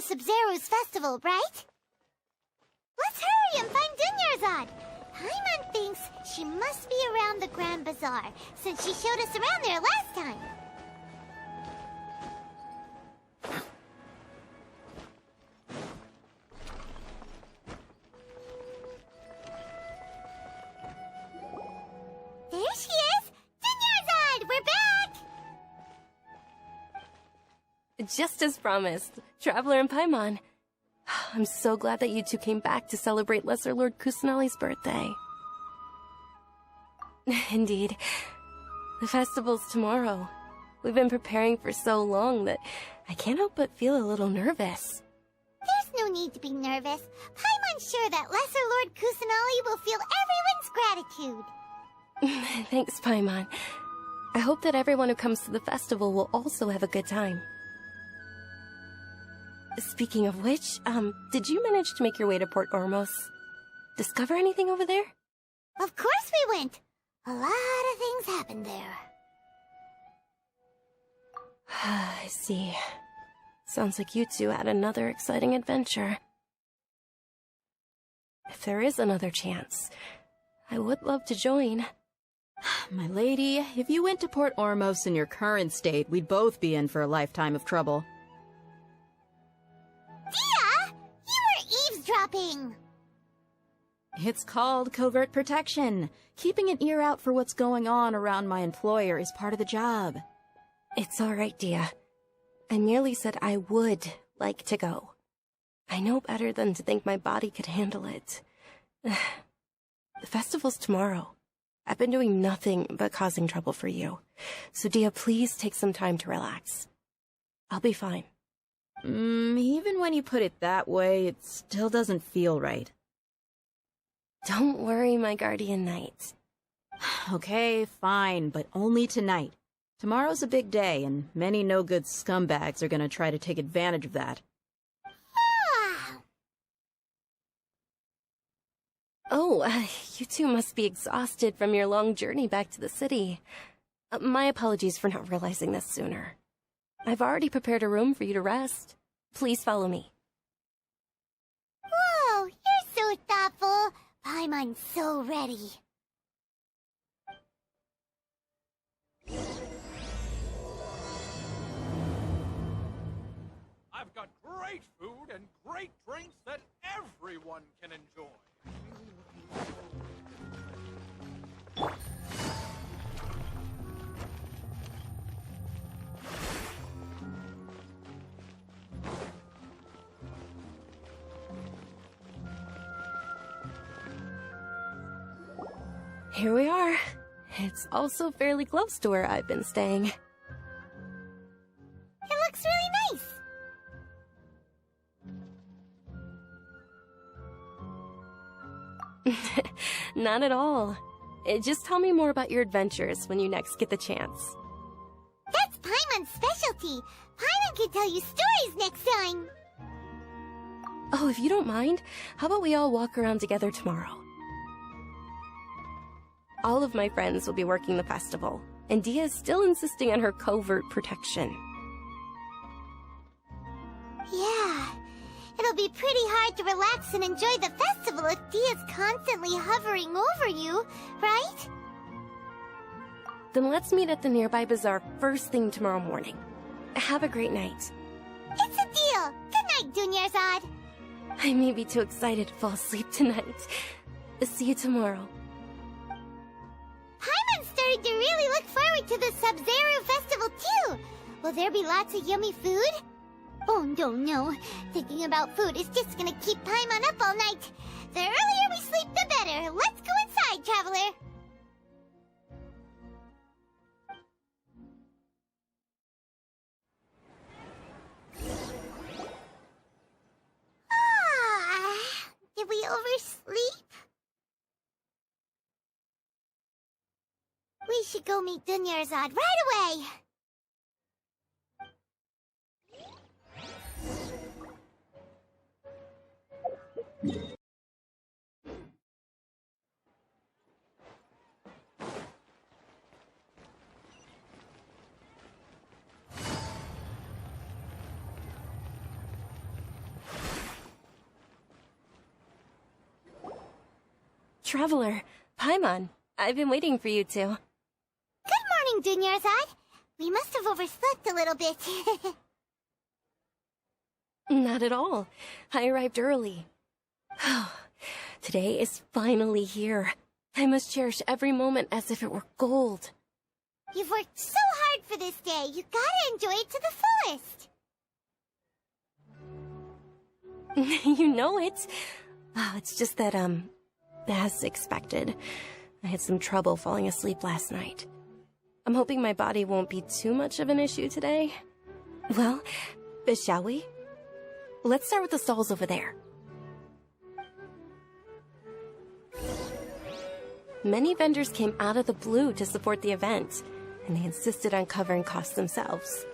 the Sabzeruz Festival, right? Let's hurry and find Dunyarzard. Paimon thinks she must be around the Grand Bazaar, since she showed us around there last time. There she is! Dunyarzard, we're back! Just as promised, Traveler and Paimon. I'm so glad that you two came back to celebrate Lesser Lord Kusanali's birthday. Indeed. The festival's tomorrow. We've been preparing for so long that I can't help but feel a little nervous. There's no need to be nervous. Paimon's sure that Lesser Lord Kusanali will feel everyone's gratitude. Thanks, Paimon. I hope that everyone who comes to the festival will also have a good time. Speaking of which, did you manage to make your way to Port Ormos? Discover anything over there? Of course we went! A lot of things happened there. I see. Sounds like you two had another exciting adventure. If there is another chance, I would love to join. My lady, if you went to Port Ormos in your current state, we'd both be in for a lifetime of trouble. Dia! You were eavesdropping! It's called covert protection. Keeping an ear out for what's going on around my employer is part of the job. It's all right, Dia. I merely said I would like to go. I know better than to think my body could handle it. The festival's tomorrow. I've been doing nothing but causing trouble for you. So, Dia, please take some time to relax. I'll be fine. Even when you put it that way, it still doesn't feel right. Don't worry, my guardian knight. Okay, fine, but only tonight. Tomorrow's a big day, and many no-good scumbags are gonna try to take advantage of that. Oh, you two must be exhausted from your long journey back to the city. My apologies for not realizing this sooner. I've already prepared a room for you to rest. Please follow me. Whoa, you're so thoughtful. Paimon's so ready. I've got great food and great drinks that everyone can enjoy. Here we are. It's also fairly close to where I've been staying. It looks really nice. Not at all. Just tell me more about your adventures when you next get the chance. That's Paimon's specialty. Paimon can tell you stories next time. Oh, if you don't mind, how about we all walk around together tomorrow? All of my friends will be working the festival, and Dia is still insisting on her covert protection. Yeah, it'll be pretty hard to relax and enjoy the festival if Dia's constantly hovering over you, right? Then let's meet at the nearby bazaar first thing tomorrow morning. Have a great night. It's a deal. Good night, Dunyarzard. I may be too excited to fall asleep tonight. See you tomorrow. Paimon's starting to really look forward to the Sabzeruz Festival too. Will there be lots of yummy food? Oh no. Thinking about food is just gonna keep Paimon up all night. The earlier we sleep, the better. Let's go inside, traveler. Did we oversleep? We should go meet Dunyarzard right away. Traveler, Paimon, I've been waiting for you two. Good morning, Dunyarzard. We must have overslept a little bit. Not at all. I arrived early. Today is finally here. I must cherish every moment as if it were gold. You've worked so hard for this day. You gotta enjoy it to the fullest. You know it. Oh, it's just that, as expected, I had some trouble falling asleep last night. I'm hoping my body won't be too much of an issue today. Well, shall we? Let's start with the stalls over there. Many vendors came out of the blue to support the event, and they insisted on covering costs themselves.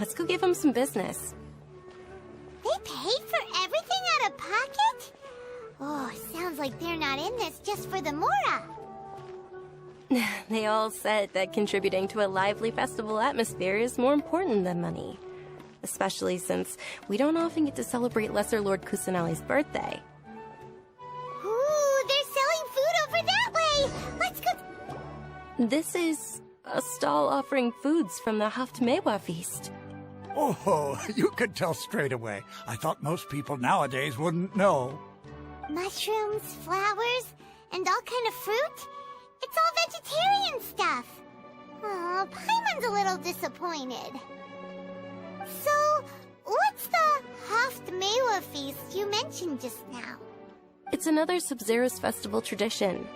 Let's go give them some business. They paid for everything out of pocket? Oh, sounds like they're not in this just for the Mora. They all said that contributing to a lively festival atmosphere is more important than money. Especially since we don't often get to celebrate Lesser Lord Kusanali's birthday. Ooh, they're selling food over that way! Let's go... This is a stall offering foods from the Haftmewa feast. Oh, you could tell straight away. I thought most people nowadays wouldn't know. Mushrooms, flowers, and all kind of fruit? It's all vegetarian stuff. Oh, Paimon's a little disappointed. So, what's the Haftmewa feast you mentioned just now? It's another Sabzeruz Festival tradition.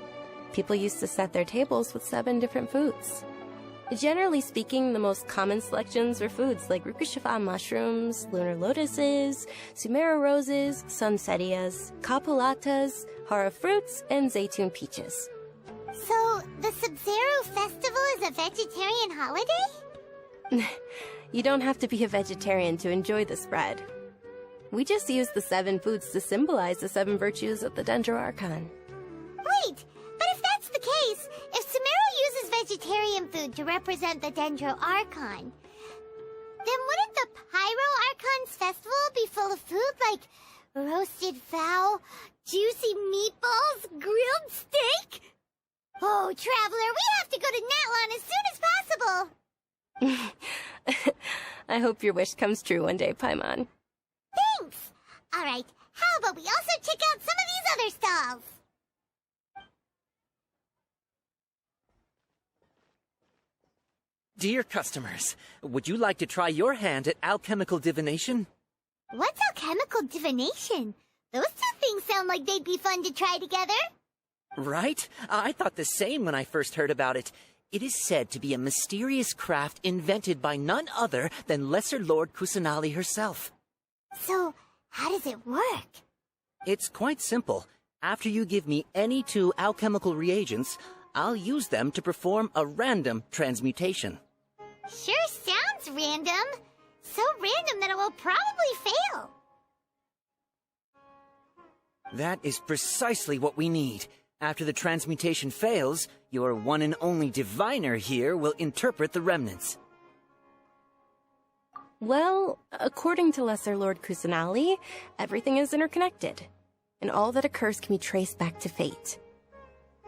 People used to set their tables with 7 different foods. Generally speaking, the most common selections were foods like Rukushifa mushrooms, lunar lotuses, Sumera roses, sunsetias, kapulatas, hara fruits, and zaytun peaches. So, the Sabzeruz Festival is a vegetarian holiday? You don't have to be a vegetarian to enjoy the spread. We just use the 7 foods to symbolize the 7 virtues of the Dendro Archon. Wait, but if that's the case, if Sumero uses vegetarian food to represent the Dendro Archon, then wouldn't the Pyro Archon's festival be full of food like roasted fowl, juicy meatballs, grilled steak? Oh, Traveler, we have to go to Natlan as soon as possible! I hope your wish comes true one day, Paimon. Thanks! Alright, how about we also check out some of these other stalls? Dear customers, would you like to try your hand at alchemical divination? What's alchemical divination? Those two things sound like they'd be fun to try together. Right? I thought the same when I first heard about it. It is said to be a mysterious craft invented by none other than Lesser Lord Kusanali herself. So, how does it work? It's quite simple. After you give me any 2 alchemical reagents, I'll use them to perform a random transmutation. Sure sounds random. So random that it will probably fail. That is precisely what we need. After the transmutation fails, your one and only diviner here will interpret the remnants. Well, according to Lesser Lord Kusanali, everything is interconnected, and all that occurs can be traced back to fate.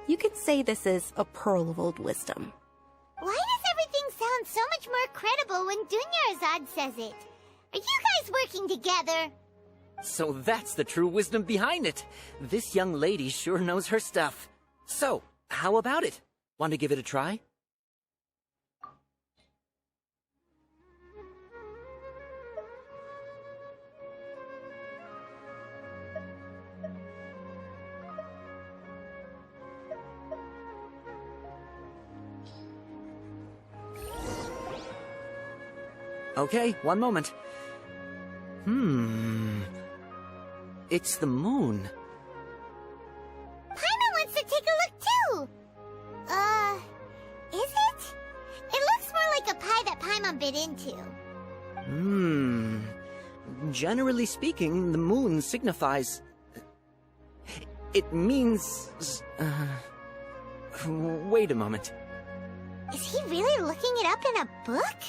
You could say this is a pearl of old wisdom. Why does everything sound so much more credible when Dunyarzard says it? Are you guys working together? So that's the true wisdom behind it. This young lady sure knows her stuff. So, how about it? Want to give it a try? Okay, one moment. It's the moon. Paimon wants to take a look too! Is it? It looks more like a pie that Paimon bit into. Generally speaking, the moon signifies... It means... Wait a moment. Is he really looking it up in a book?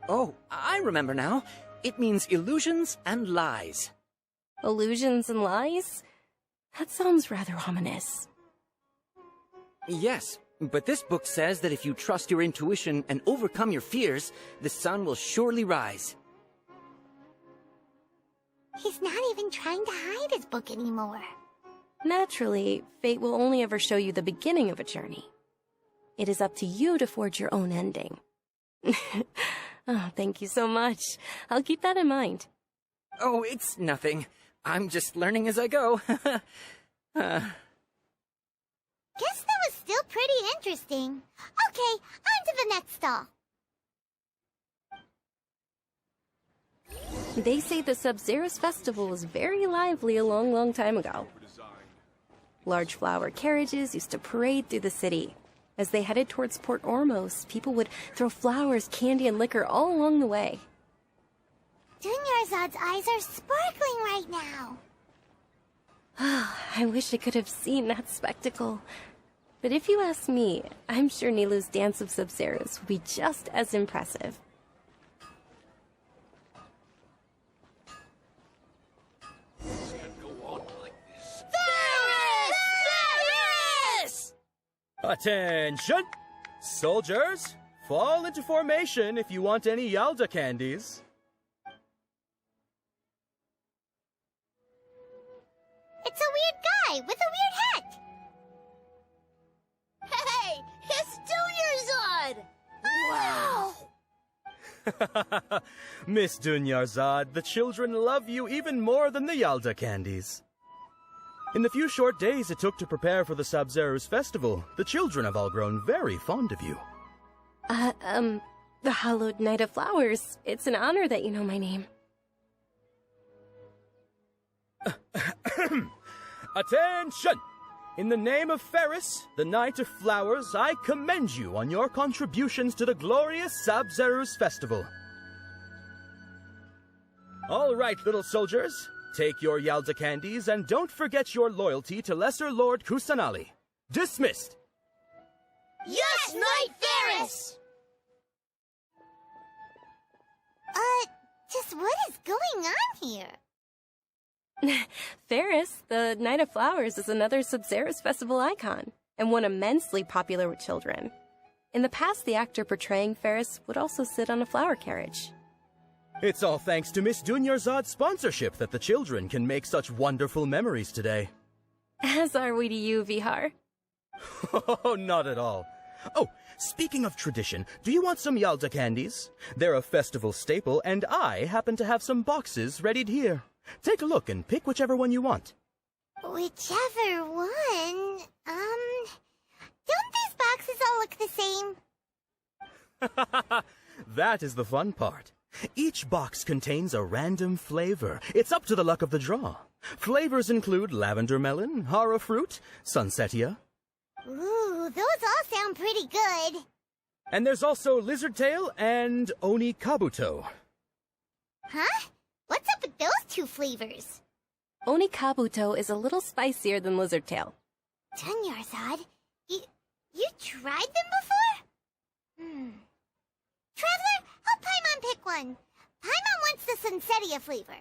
Oh, I remember now. It means illusions and lies. Illusions and lies? That sounds rather ominous. Yes, but this book says that if you trust your intuition and overcome your fears, the sun will surely rise. He's not even trying to hide his book anymore. Naturally, fate will only ever show you the beginning of a journey. It is up to you to forge your own ending. Oh, thank you so much. I'll keep that in mind. Oh, it's nothing. I'm just learning as I go. Guess that was still pretty interesting. Okay, on to the next stall. They say the Sabzeruz Festival was very lively a long, long time ago. Large flower carriages used to parade through the city. As they headed towards Port Ormos, people would throw flowers, candy, and liquor all along the way. Dunyarzard's eyes are sparkling right now. I wish I could have seen that spectacle. But if you ask me, I'm sure Nilou's Dance of Sabzeruz would be just as impressive. Attention! Soldiers, fall into formation if you want any Yalda candies. It's a weird guy with a weird hat. Hey, it's Dunyarzard! Wow! Miss Dunyarzard, the children love you even more than the Yalda candies. In the few short days it took to prepare for the Sabzeruz Festival, the children have all grown very fond of you. The Hallowed Knight of Flowers. It's an honor that you know my name. Attention! In the name of Ferris, the Knight of Flowers, I commend you on your contributions to the glorious Sabzeruz Festival. All right, little soldiers. Take your Yalda candies and don't forget your loyalty to Lesser Lord Kusanali. Dismissed! Yes, Knight Ferris! Just what is going on here? Ferris, the Knight of Flowers, is another Sabzeruz Festival icon, and one immensely popular with children. In the past, the actor portraying Ferris would also sit on a flower carriage. It's all thanks to Miss Dunyarzad's sponsorship that the children can make such wonderful memories today. As are we to you, Vihar. Oh, not at all. Oh, speaking of tradition, do you want some Yalda candies? They're a festival staple, and I happen to have some boxes readied here. Take a look and pick whichever one you want. Whichever one? Don't these boxes all look the same? That is the fun part. Each box contains a random flavor. It's up to the luck of the draw. Flavors include lavender melon, hara fruit, sunsetia. Ooh, those all sound pretty good. And there's also lizard tail and oni kabuto. Huh? What's up with those two flavors? Oni Kabuto is a little spicier than Lizard Tail. Dunyarzad, you tried them before? Traveler, help Paimon pick one. Paimon wants the sunsetia flavor.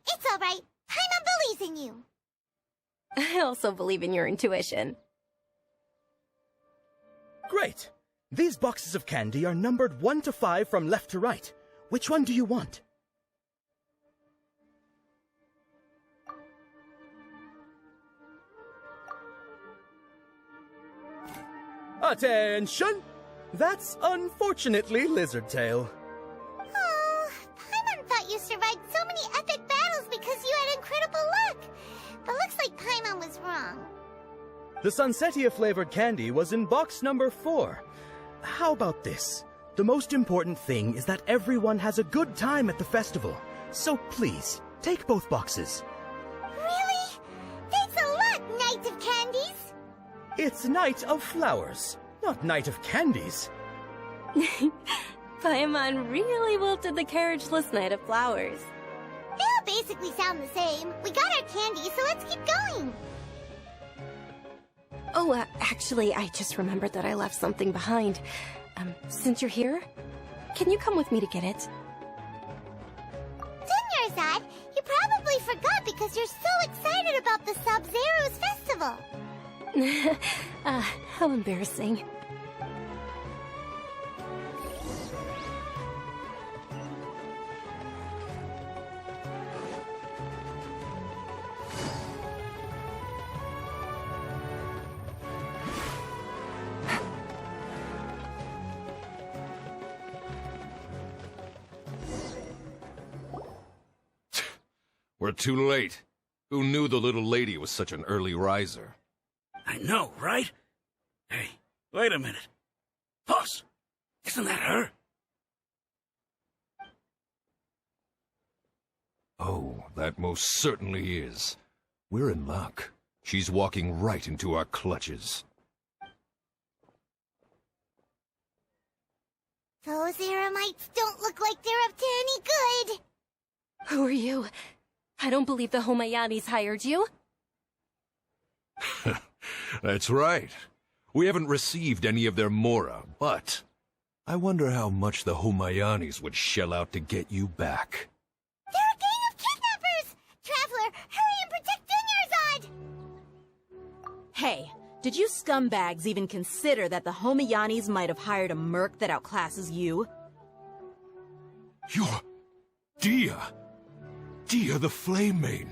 It's all right. Paimon believes in you. I also believe in your intuition. Great! These boxes of candy are numbered 1 to 5 from left to right. Which one do you want? Attention! That's unfortunately Lizard Tail. Oh, Paimon thought you survived so many epic battles because you had incredible luck. But looks like Paimon was wrong. The Sunsetia flavored candy was in box number 4. How about this? The most important thing is that everyone has a good time at the festival. So please, take both boxes. Really? Thanks a lot, Knight of Candies. It's Knight of Flowers, not Knight of Candies. Paimon really wilted the carriageless Knight of Flowers. They all basically sound the same. We got our candy, so let's keep going. Oh, actually, I just remembered that I left something behind. Since you're here, can you come with me to get it? Dunyarzad, you probably forgot because you're so excited about the Sabzeruz Festival. How embarrassing. We're too late. Who knew the little lady was such an early riser? I know, right? Hey, wait a minute. Boss, isn't that her? Oh, that most certainly is. We're in luck. She's walking right into our clutches. Those Eremites don't look like they're up to any good. Who are you? I don't believe the Homayanis hired you. That's right. We haven't received any of their mora, but I wonder how much the Homayanis would shell out to get you back. They're a gang of kidnappers! Traveler, hurry and protect Dunyarzard! Hey, did you scumbags even consider that the Homayanis might have hired a merc that outclasses you? You're... Dia! Dia the Flame Mane!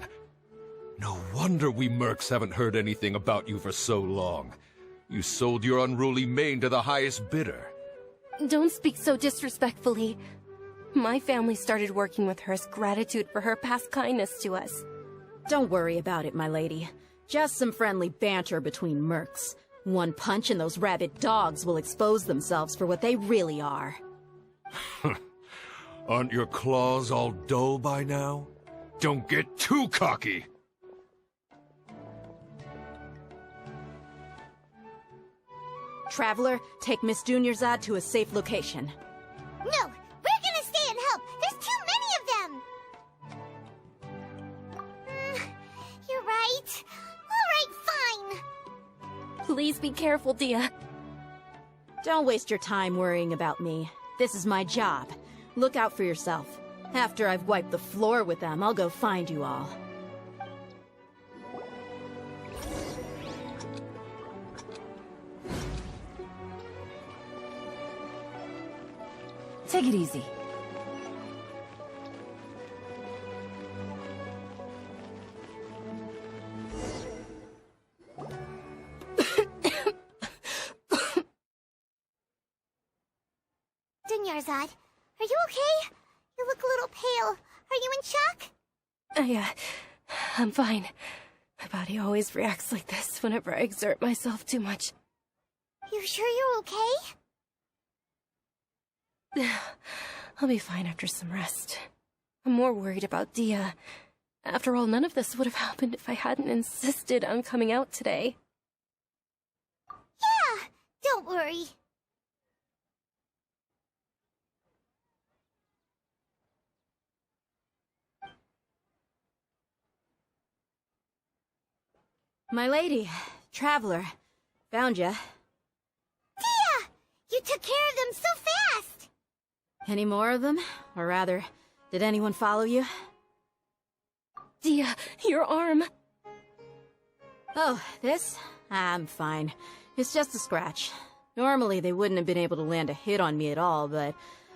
No wonder we mercs haven't heard anything about you for so long. You sold your unruly mane to the highest bidder. Don't speak so disrespectfully. My family started working with her as gratitude for her past kindness to us. Don't worry about it, my lady. Just some friendly banter between mercs. One punch and those rabid dogs will expose themselves for what they really are. Aren't your claws all dull by now? Don't get too cocky! Traveler, take Miss Dunyarzard to a safe location. No, we're gonna stay and help. There's too many of them. You're right. All right, fine. Please be careful, Dia. Don't waste your time worrying about me. This is my job. Look out for yourself. After I've wiped the floor with them, I'll go find you all. Take it easy. Dunyarzard, are you okay? You look a little pale. Are you in shock? I'm fine. My body always reacts like this whenever I exert myself too much. You sure you're okay? I'll be fine after some rest. I'm more worried about Dia. After all, none of this would have happened if I hadn't insisted on coming out today. Yeah, don't worry. My lady, Traveler, found ya. Dia! You took care of them so fast! Any more of them? Or rather, did anyone follow you? Dia, your arm! Oh, this? I'm fine. It's just a scratch. Normally they wouldn't have been able to land a hit on me at all, but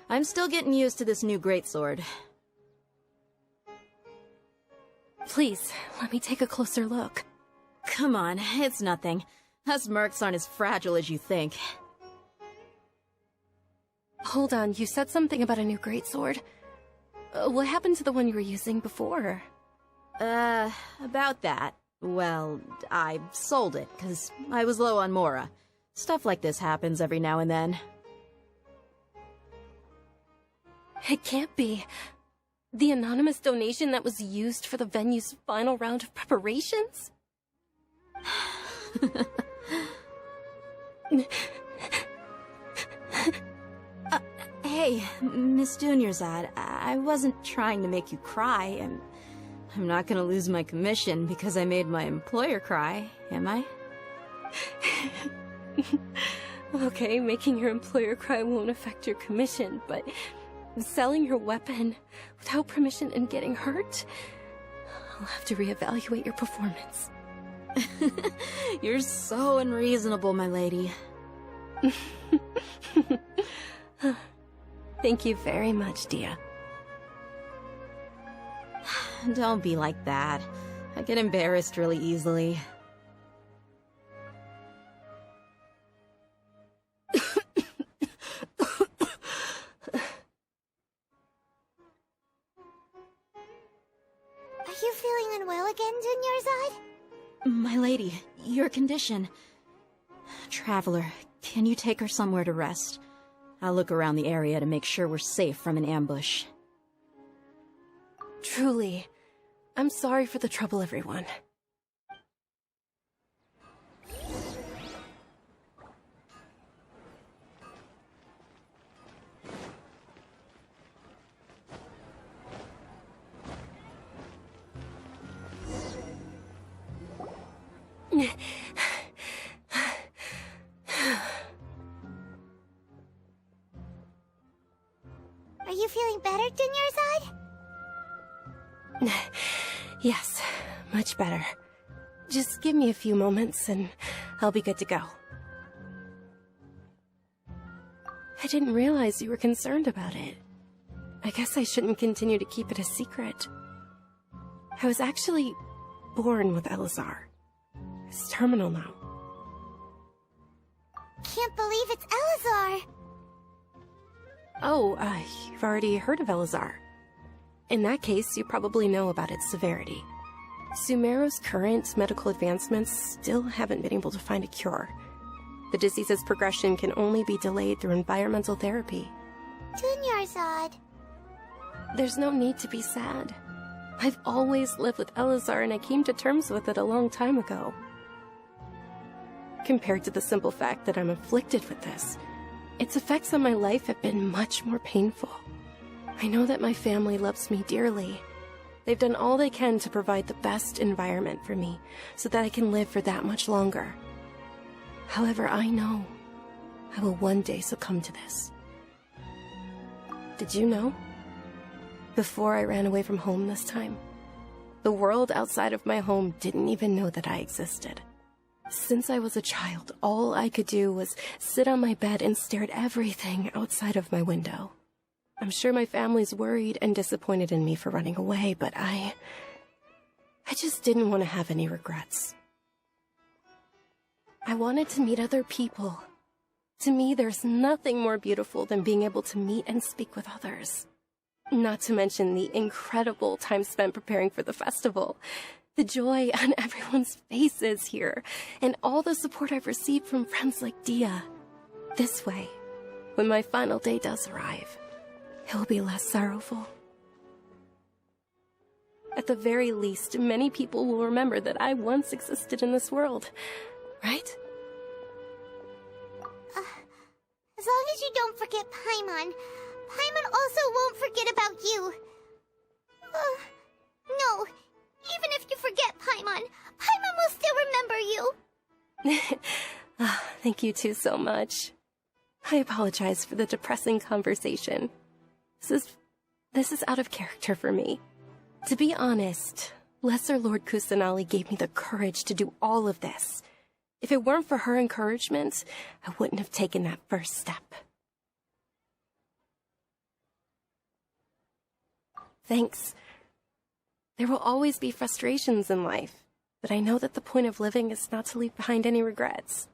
I'm still getting used to this new greatsword. Please, let me take a closer look. Come on, it's nothing. Us mercs aren't as fragile as you think. Hold on, you said something about a new greatsword. What happened to the one you were using before? About that. Well, I sold it, 'cause I was low on mora. Stuff like this happens every now and then. It can't be. The anonymous donation that was used for the venue's final round of preparations? Hey, Miss Dunyarzard, I wasn't trying to make you cry. I'm not gonna lose my commission because I made my employer cry, am I? Okay, making your employer cry won't affect your commission, but selling your weapon without permission and getting hurt? I'll have to reevaluate your performance. You're so unreasonable, my lady. Thank you very much, Dia. Don't be like that. I get embarrassed really easily. Are you feeling unwell again, Dunyarzard? My lady, your condition. Traveler, can you take her somewhere to rest? I'll look around the area to make sure we're safe from an ambush. Truly, I'm sorry for the trouble, everyone. Are you feeling better, Dunyarzard? Yes, much better. Just give me a few moments and I'll be good to go. I didn't realize you were concerned about it. I guess I shouldn't continue to keep it a secret. I was actually born with Elazar. It's terminal now. Can't believe it's Elazar! Oh, you've already heard of Elazar. In that case, you probably know about its severity. Sumeru's current medical advancements still haven't been able to find a cure. The disease's progression can only be delayed through environmental therapy. Dunyarzard. There's no need to be sad. I've always lived with Elazar and I came to terms with it a long time ago. Compared to the simple fact that I'm afflicted with this, its effects on my life have been much more painful. I know that my family loves me dearly. They've done all they can to provide the best environment for me so that I can live for that much longer. However, I know I will one day succumb to this. Did you know? Before I ran away from home this time, the world outside of my home didn't even know that I existed. Since I was a child, all I could do was sit on my bed and stare at everything outside of my window. I'm sure my family's worried and disappointed in me for running away, but I just didn't want to have any regrets. I wanted to meet other people. To me, there's nothing more beautiful than being able to meet and speak with others. Not to mention the incredible time spent preparing for the festival. The joy on everyone's faces here, and all the support I've received from friends like Dia. This way, when my final day does arrive, it will be less sorrowful. At the very least, many people will remember that I once existed in this world, right? As long as you don't forget Paimon, Paimon also won't forget about you. No, even if you forget Paimon, Paimon will still remember you. Thank you two so much. I apologize for the depressing conversation. This is out of character for me. To be honest, Lesser Lord Kusanali gave me the courage to do all of this. If it weren't for her encouragement, I wouldn't have taken that first step. Thanks. There will always be frustrations in life, but I know that the point of living is not to leave behind any regrets.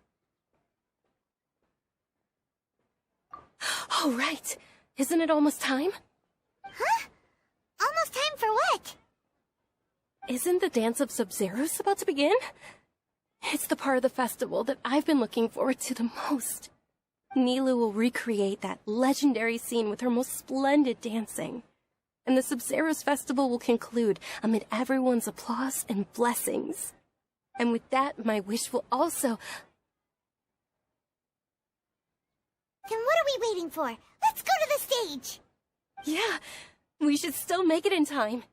Oh, right. Isn't it almost time? Huh? Almost time for what? Isn't the Dance of Sabzeruz about to begin? It's the part of the festival that I've been looking forward to the most. Nilou will recreate that legendary scene with her most splendid dancing. And the Sabzeruz Festival will conclude amid everyone's applause and blessings. And with that, my wish will also... Then what are we waiting for? Let's go to the stage! Yeah, we should still make it in time.